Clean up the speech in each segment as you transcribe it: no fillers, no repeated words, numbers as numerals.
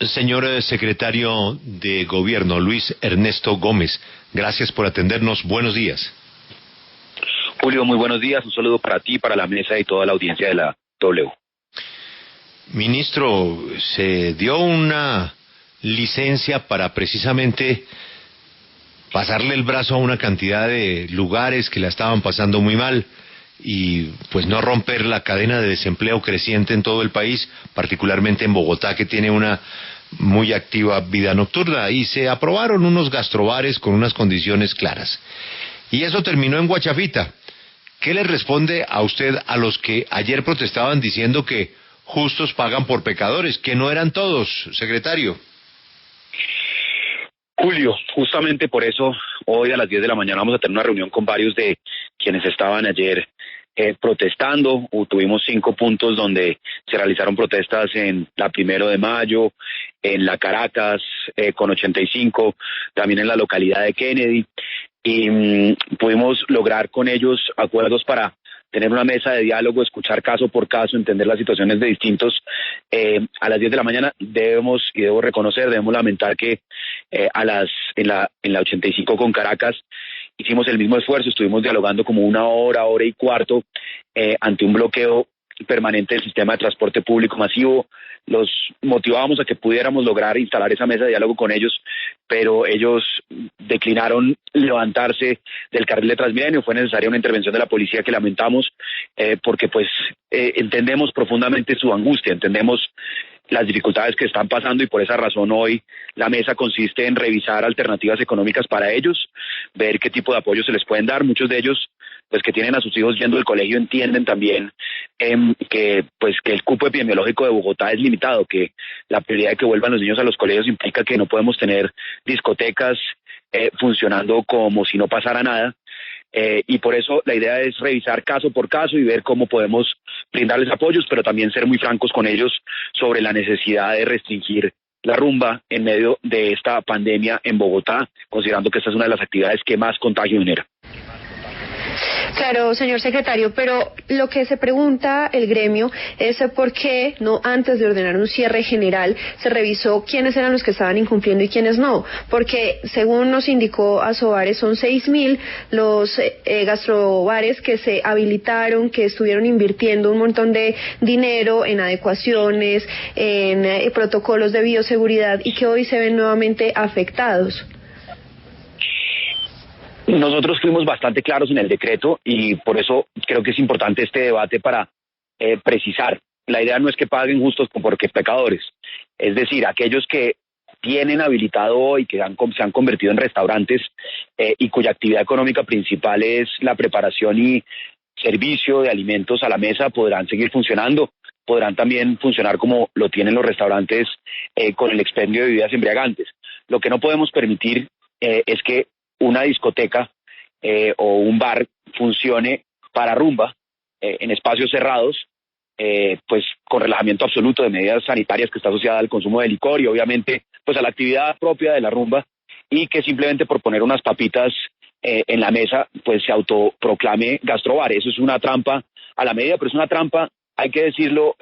Señor secretario de Gobierno, Luis Ernesto Gómez, gracias por atendernos. Buenos días. Julio, muy buenos días. Un saludo para ti, para la mesa y toda la audiencia de la W. Ministro, se dio una licencia para precisamente pasarle el brazo a una cantidad de lugares que la estaban pasando muy mal y pues no romper la cadena de desempleo creciente en todo el país, particularmente en Bogotá, que tiene una muy activa vida nocturna, y se aprobaron unos gastrobares con unas condiciones claras. Y eso terminó en Guachafita. ¿Qué le responde a usted a los que ayer protestaban diciendo que justos pagan por pecadores, que no eran todos, secretario? Julio, justamente por eso hoy a las 10 de la mañana vamos a tener una reunión con varios de quienes estaban ayer protestando. Tuvimos 5 puntos donde se realizaron protestas en la 1 de mayo, en la Caracas con 85, también en la localidad de Kennedy, y pudimos lograr con ellos acuerdos para tener una mesa de diálogo, escuchar caso por caso, entender las situaciones de distintos. A las 10 de la mañana debemos lamentar que en la 85 con Caracas hicimos el mismo esfuerzo, estuvimos dialogando como 1 hora, hora y cuarto, ante un bloqueo permanente del sistema de transporte público masivo. Los motivábamos a que pudiéramos lograr instalar esa mesa de diálogo con ellos, pero ellos declinaron levantarse del carril de Transmilenio. Fue necesaria una intervención de la policía que lamentamos, porque entendemos profundamente su angustia, entendemos las dificultades que están pasando, y por esa razón hoy la mesa consiste en revisar alternativas económicas para ellos, ver qué tipo de apoyo se les pueden dar. Muchos de ellos, pues que tienen a sus hijos yendo al colegio, entienden también que el cupo epidemiológico de Bogotá es limitado, que la prioridad de que vuelvan los niños a los colegios implica que no podemos tener discotecas funcionando como si no pasara nada. Y por eso la idea es revisar caso por caso y ver cómo podemos brindarles apoyos, pero también ser muy francos con ellos sobre la necesidad de restringir la rumba en medio de esta pandemia en Bogotá, considerando que esta es una de las actividades que más contagio genera. Claro, señor secretario, pero lo que se pregunta el gremio es por qué no, antes de ordenar un cierre general, se revisó quiénes eran los que estaban incumpliendo y quiénes no, porque según nos indicó Asobares son 6.000 los gastrobares que se habilitaron, que estuvieron invirtiendo un montón de dinero en adecuaciones, en protocolos de bioseguridad, y que hoy se ven nuevamente afectados. Nosotros fuimos bastante claros en el decreto y por eso creo que es importante este debate para precisar. La idea no es que paguen justos porque pecadores, es decir, aquellos que tienen habilitado hoy, que se han convertido en restaurantes y cuya actividad económica principal es la preparación y servicio de alimentos a la mesa, podrán seguir funcionando, podrán también funcionar como lo tienen los restaurantes con el expendio de bebidas embriagantes. Lo que no podemos permitir es que una discoteca o un bar funcione para rumba en espacios cerrados, pues con relajamiento absoluto de medidas sanitarias que está asociada al consumo de licor y obviamente pues a la actividad propia de la rumba, y que simplemente por poner unas papitas en la mesa pues se autoproclame gastrobar. Eso es una trampa a la medida, pero es una trampa, hay que decirlo,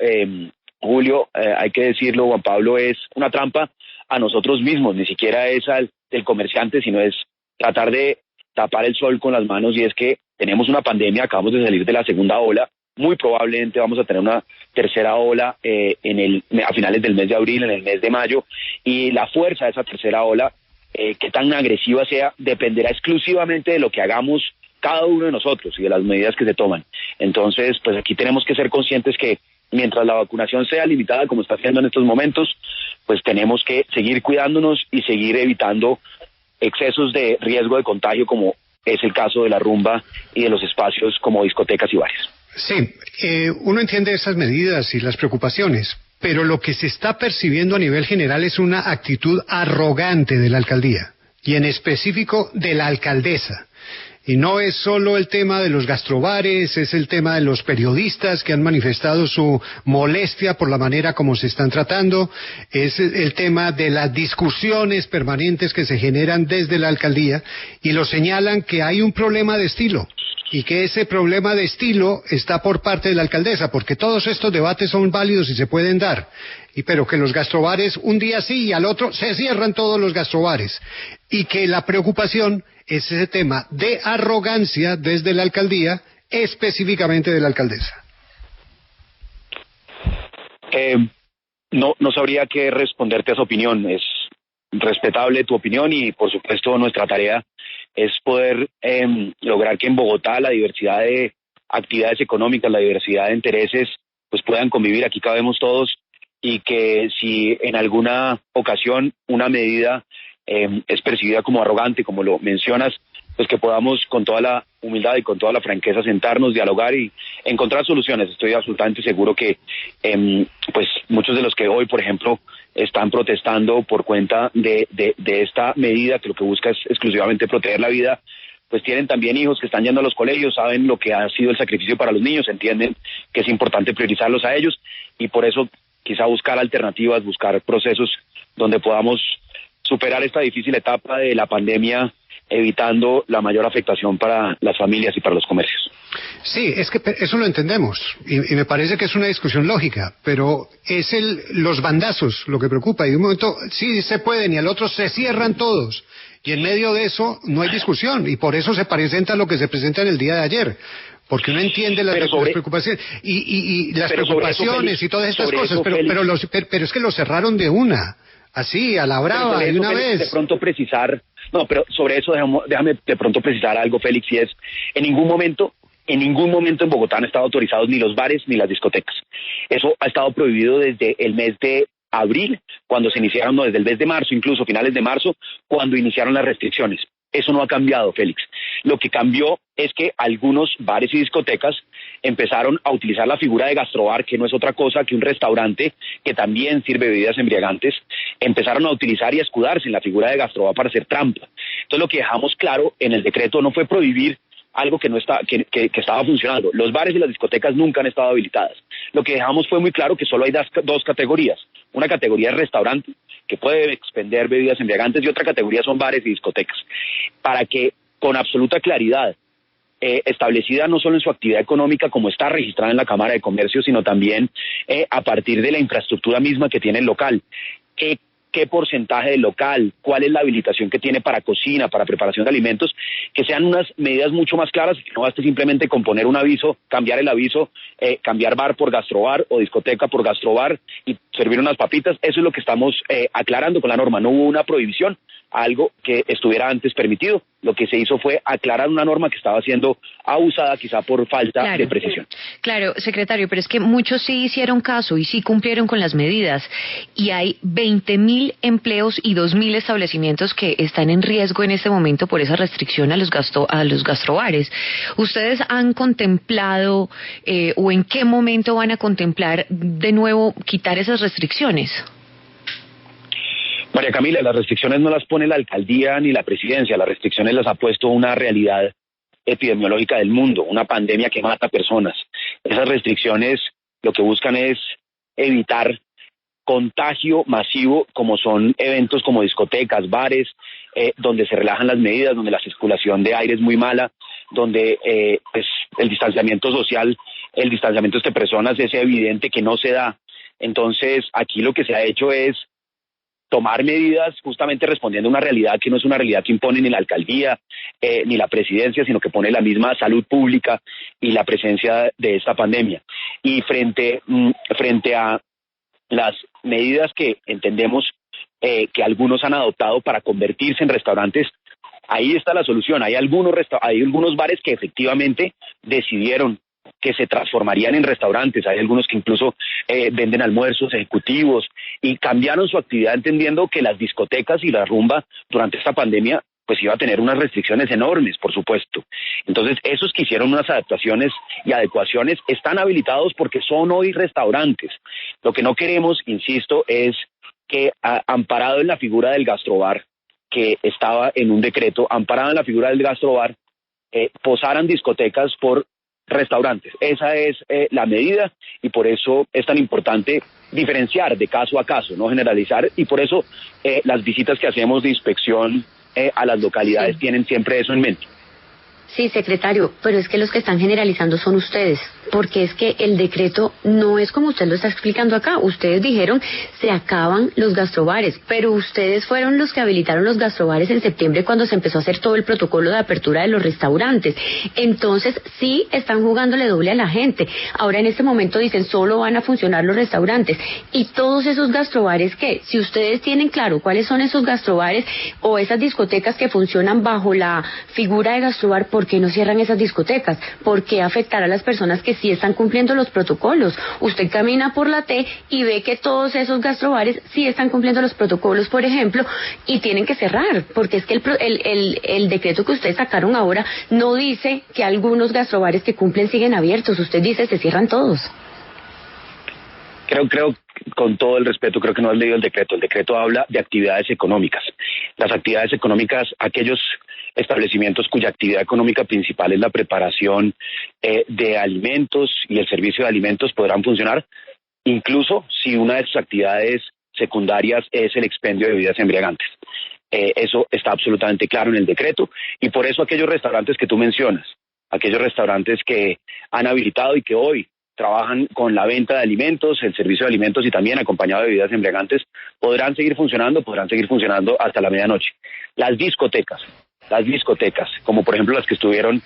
Julio, hay que decirlo, Juan Pablo, es una trampa a nosotros mismos, ni siquiera es al del comerciante, sino es tratar de tapar el sol con las manos, y es que tenemos una pandemia, acabamos de salir de la segunda ola, muy probablemente vamos a tener una tercera ola a finales del mes de abril, en el mes de mayo, y la fuerza de esa tercera ola, qué tan agresiva sea, dependerá exclusivamente de lo que hagamos cada uno de nosotros y de las medidas que se toman. Entonces, pues aquí tenemos que ser conscientes que mientras la vacunación sea limitada, como está haciendo en estos momentos, pues tenemos que seguir cuidándonos y seguir evitando excesos de riesgo de contagio, como es el caso de la rumba y de los espacios como discotecas y bares. Sí, uno entiende esas medidas y las preocupaciones, pero lo que se está percibiendo a nivel general es una actitud arrogante de la alcaldía, y en específico de la alcaldesa. Y no es solo el tema de los gastrobares, es el tema de los periodistas que han manifestado su molestia por la manera como se están tratando, es el tema de las discusiones permanentes que se generan desde la alcaldía, y lo señalan que hay un problema de estilo. y que ese problema de estilo está por parte de la alcaldesa, porque todos estos debates son válidos y se pueden dar, pero que los gastrobares un día sí y al otro se cierran todos los gastrobares, y que la preocupación es ese tema de arrogancia desde la alcaldía, específicamente de la alcaldesa. No sabría qué responderte a esa opinión. Es respetable tu opinión y, por supuesto, nuestra tarea es poder lograr que en Bogotá la diversidad de actividades económicas, la diversidad de intereses, pues puedan convivir. Aquí cabemos todos, y que si en alguna ocasión una medida es percibida como arrogante, como lo mencionas, pues que podamos con toda la humildad y con toda la franqueza sentarnos, dialogar y encontrar soluciones. Estoy absolutamente seguro que pues muchos de los que hoy, por ejemplo, están protestando por cuenta de esta medida, que lo que busca es exclusivamente proteger la vida, pues tienen también hijos que están yendo a los colegios, saben lo que ha sido el sacrificio para los niños, entienden que es importante priorizarlos a ellos, y por eso quizá buscar alternativas, buscar procesos donde podamos superar esta difícil etapa de la pandemia, evitando la mayor afectación para las familias y para los comercios. Sí, es que eso lo entendemos y me parece que es una discusión lógica, pero es los bandazos lo que preocupa, y de un momento sí se pueden y al otro se cierran todos, y en medio de eso no hay discusión, y por eso se presenta lo que se presenta en el día de ayer, porque uno entiende las preocupaciones y las preocupaciones eso, y todas estas cosas, pero es que lo cerraron de una. Así, a la brava, de una vez. De pronto precisar, sobre eso déjame de pronto precisar algo, Félix, y es, en ningún momento en Bogotá han estado autorizados ni los bares ni las discotecas. Eso ha estado prohibido desde el mes de abril, cuando se iniciaron, desde el mes de marzo, incluso finales de marzo, cuando iniciaron las restricciones. Eso no ha cambiado, Félix. Lo que cambió es que algunos bares y discotecas empezaron a utilizar la figura de gastrobar, que no es otra cosa que un restaurante que también sirve bebidas embriagantes. Empezaron a utilizar y a escudarse en la figura de gastrobar para hacer trampa. Entonces, lo que dejamos claro en el decreto no fue prohibir algo que no está, que estaba funcionando. Los bares y las discotecas nunca han estado habilitadas. Lo que dejamos fue muy claro que solo hay dos categorías. Una categoría es restaurante, que puede expender bebidas embriagantes, y otra categoría son bares y discotecas. Para que, con absoluta claridad, establecida no solo en su actividad económica como está registrada en la Cámara de Comercio, sino también a partir de la infraestructura misma que tiene el local. ¿Qué porcentaje del local? ¿Cuál es la habilitación que tiene para cocina, para preparación de alimentos? Que sean unas medidas mucho más claras, y que no baste simplemente con poner un aviso, cambiar el aviso, cambiar bar por gastrobar o discoteca por gastrobar y servir unas papitas. Eso es lo que estamos aclarando con la norma. No hubo una prohibición, algo que estuviera antes permitido. Lo que se hizo fue aclarar una norma que estaba siendo abusada, quizá por falta de precisión. Claro, secretario, pero es que muchos sí hicieron caso y sí cumplieron con las medidas, y hay 20.000 empleos y 2.000 establecimientos que están en riesgo en este momento por esa restricción a los gastrobares. ¿Ustedes han contemplado o en qué momento van a contemplar de nuevo quitar esas restricciones? María Camila, las restricciones no las pone la alcaldía ni la presidencia, las restricciones las ha puesto una realidad epidemiológica del mundo, una pandemia que mata personas. Esas restricciones lo que buscan es evitar contagio masivo, como son eventos como discotecas, bares, donde se relajan las medidas, donde la circulación de aire es muy mala, donde pues el distanciamiento social, el distanciamiento entre personas es evidente que no se da. Entonces, aquí lo que se ha hecho es tomar medidas justamente respondiendo a una realidad que no es una realidad que impone ni la alcaldía ni la presidencia, sino que pone la misma salud pública y la presencia de esta pandemia. Y frente a las medidas que entendemos que algunos han adoptado para convertirse en restaurantes, ahí está la solución. Hay algunos bares que efectivamente decidieron que se transformarían en restaurantes. Hay algunos que incluso venden almuerzos ejecutivos y cambiaron su actividad entendiendo que las discotecas y la rumba durante esta pandemia pues iba a tener unas restricciones enormes, por supuesto. Entonces, esos que hicieron unas adaptaciones y adecuaciones están habilitados porque son hoy restaurantes. Lo que no queremos, insisto, es que amparado en la figura del gastrobar, que estaba en un decreto, amparado en la figura del gastrobar, posaran discotecas por restaurantes. Esa es la medida, y por eso es tan importante diferenciar de caso a caso, no generalizar, y por eso las visitas que hacemos de inspección a las localidades tienen siempre eso en mente. Sí, secretario, pero es que los que están generalizando son ustedes, porque es que el decreto no es como usted lo está explicando acá. Ustedes dijeron se acaban los gastrobares, pero ustedes fueron los que habilitaron los gastrobares en septiembre cuando se empezó a hacer todo el protocolo de apertura de los restaurantes. Entonces sí están jugándole doble a la gente. Ahora en este momento dicen solo van a funcionar los restaurantes. Y todos esos gastrobares, ¿qué? Si ustedes tienen claro cuáles son esos gastrobares o esas discotecas que funcionan bajo la figura de gastrobar, ¿por qué no cierran esas discotecas? ¿Por qué afectar a las personas que sí están cumpliendo los protocolos? Usted camina por la T y ve que todos esos gastrobares sí están cumpliendo los protocolos, por ejemplo, y tienen que cerrar, porque es que el decreto que ustedes sacaron ahora no dice que algunos gastrobares que cumplen siguen abiertos. Usted dice se cierran todos. Creo, con todo el respeto, creo que no has leído el decreto. El decreto habla de actividades económicas. Las actividades económicas, aquellos establecimientos cuya actividad económica principal es la preparación de alimentos y el servicio de alimentos podrán funcionar, incluso si una de sus actividades secundarias es el expendio de bebidas embriagantes. Eso está absolutamente claro en el decreto y por eso aquellos restaurantes que tú mencionas, aquellos restaurantes que han habilitado y que hoy trabajan con la venta de alimentos, el servicio de alimentos y también acompañado de bebidas embriagantes, podrán seguir funcionando hasta la medianoche. Las discotecas, como por ejemplo las que estuvieron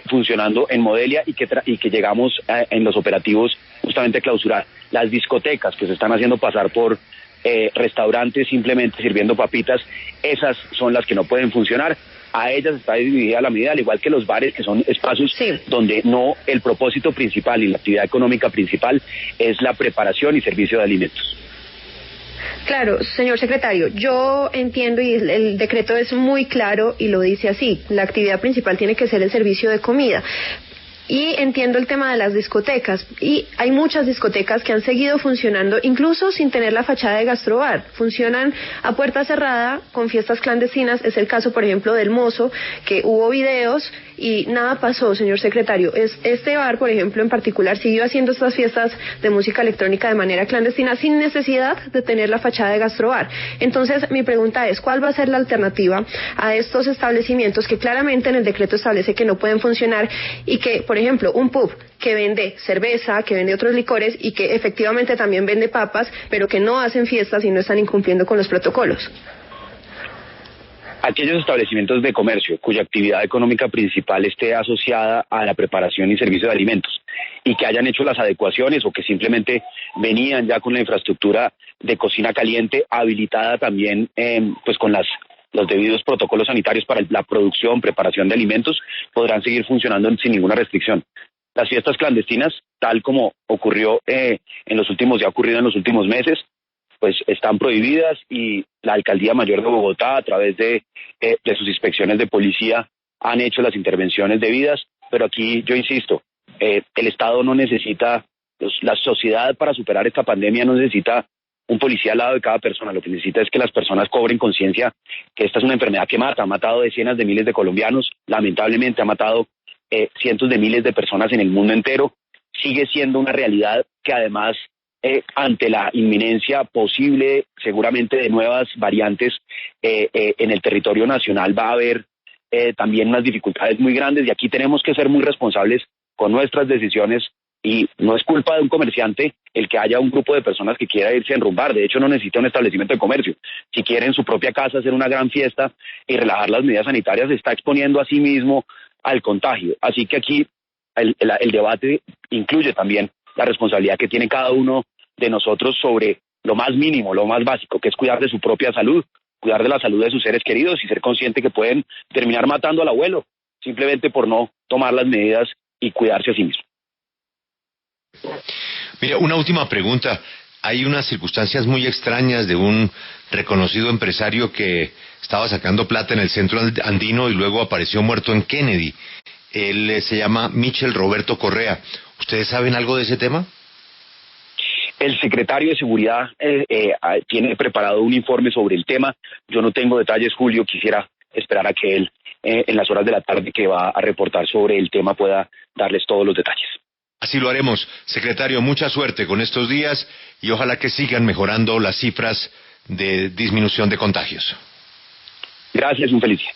funcionando en Modelia y que llegamos en los operativos justamente a clausurar. Las discotecas que se están haciendo pasar por restaurantes simplemente sirviendo papitas, esas son las que no pueden funcionar. A ellas está dividida la medida, al igual que los bares, que son espacios donde no el propósito principal y la actividad económica principal es la preparación y servicio de alimentos. Claro, señor secretario, yo entiendo y el decreto es muy claro y lo dice así, la actividad principal tiene que ser el servicio de comida. Y entiendo el tema de las discotecas, y hay muchas discotecas que han seguido funcionando incluso sin tener la fachada de gastrobar, funcionan a puerta cerrada con fiestas clandestinas. Es el caso por ejemplo del Mozo, que hubo videos y nada pasó, señor secretario. Este bar por ejemplo en particular siguió haciendo estas fiestas de música electrónica de manera clandestina sin necesidad de tener la fachada de gastrobar. Entonces mi pregunta es, ¿cuál va a ser la alternativa a estos establecimientos que claramente en el decreto establece que no pueden funcionar y que, por ejemplo, un pub que vende cerveza, que vende otros licores y que efectivamente también vende papas, pero que no hacen fiestas y no están incumpliendo con los protocolos? Aquellos establecimientos de comercio cuya actividad económica principal esté asociada a la preparación y servicio de alimentos y que hayan hecho las adecuaciones o que simplemente venían ya con la infraestructura de cocina caliente habilitada también pues con los debidos protocolos sanitarios para la producción, preparación de alimentos, podrán seguir funcionando sin ninguna restricción. Las fiestas clandestinas, tal como ocurrió ya ha ocurrido en los últimos meses, pues están prohibidas y la Alcaldía Mayor de Bogotá, a través de sus inspecciones de policía, han hecho las intervenciones debidas, pero aquí yo insisto, el Estado no necesita, la sociedad para superar esta pandemia no necesita un policía al lado de cada persona. Lo que necesita es que las personas cobren conciencia que esta es una enfermedad que mata, ha matado decenas de miles de colombianos, lamentablemente ha matado cientos de miles de personas en el mundo entero, sigue siendo una realidad que además ante la inminencia posible seguramente de nuevas variantes en el territorio nacional va a haber también unas dificultades muy grandes y aquí tenemos que ser muy responsables con nuestras decisiones. Y no es culpa de un comerciante el que haya un grupo de personas que quiera irse a enrumbar. De hecho, no necesita un establecimiento de comercio. Si quiere en su propia casa hacer una gran fiesta y relajar las medidas sanitarias, se está exponiendo a sí mismo al contagio. Así que aquí el debate incluye también la responsabilidad que tiene cada uno de nosotros sobre lo más mínimo, lo más básico, que es cuidar de su propia salud, cuidar de la salud de sus seres queridos y ser consciente que pueden terminar matando al abuelo simplemente por no tomar las medidas y cuidarse a sí mismo. Mira, una última pregunta. Hay unas circunstancias muy extrañas de un reconocido empresario que estaba sacando plata en el centro andino y luego apareció muerto en Kennedy. Él se llama Michel Roberto Correa. ¿Ustedes saben algo de ese tema? El secretario de Seguridad tiene preparado un informe sobre el tema. Yo no tengo detalles, Julio. Quisiera esperar a que él, en las horas de la tarde que va a reportar sobre el tema, pueda darles todos los detalles. Así lo haremos. Secretario, mucha suerte con estos días y ojalá que sigan mejorando las cifras de disminución de contagios. Gracias, un feliz día.